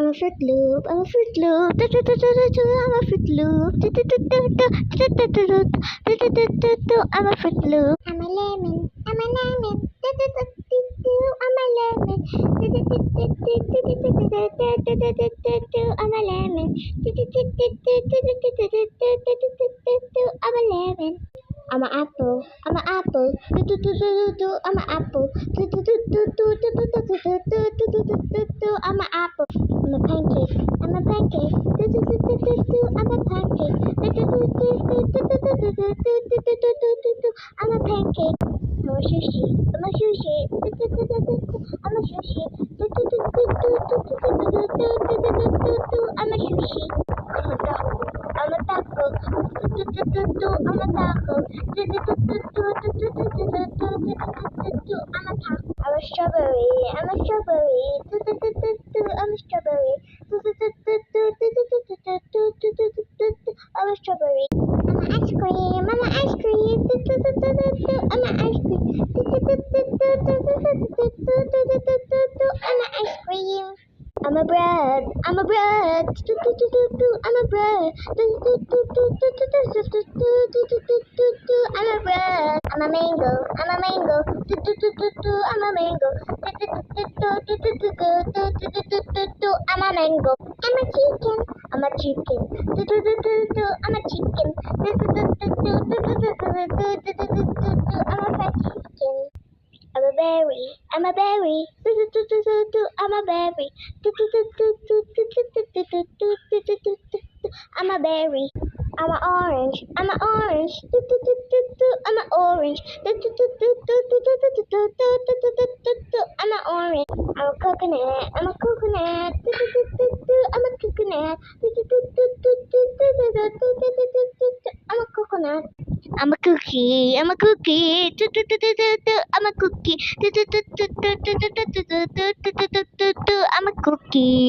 I'm a Fruit Loop. I'm a Fruit Loop. I'm a Fruit Loop. I'm a Fruit Loop. I'm a lemon. I'm a lemon. I'm a lemon. I'm a lemon. I'm a lemon. I'm an apple. I'm an apple. I'm an apple. I'm an apple. I'm a pancake. I'm a pancake. I'm a pancake. I'm a pancake. I'm a sushi. I'm a sushi. I'm a sushi. I'm a sushi. I'm a taco. I'm a taco. I'm a taco. I'm a taco. I'm a strawberry. I'm a strawberry. I'm a strawberry. I'm a strawberry. I'm an ice cream. I'm an ice cream. I'm an ice cream. I'm an ice cream. I'm a bread. I'm a bread. I'm a bread. I'm a bread. I'm a mango. I'm a mango. I'm a mango. I'm a mango. I'm a chicken. I'm a chicken. I'm a chicken. I'm a fat chicken. I'm a berry. I'm a berry. I'm a berry. I'm a berry. I'm an orange. I'm an orange. I'm an orange. I'm an orange. I'm a coconut. I'm a coconut. I'm a coconut. I'm a coconut. I'm a cookie. I'm a cookie. I'm a cookie. I'm a cookie.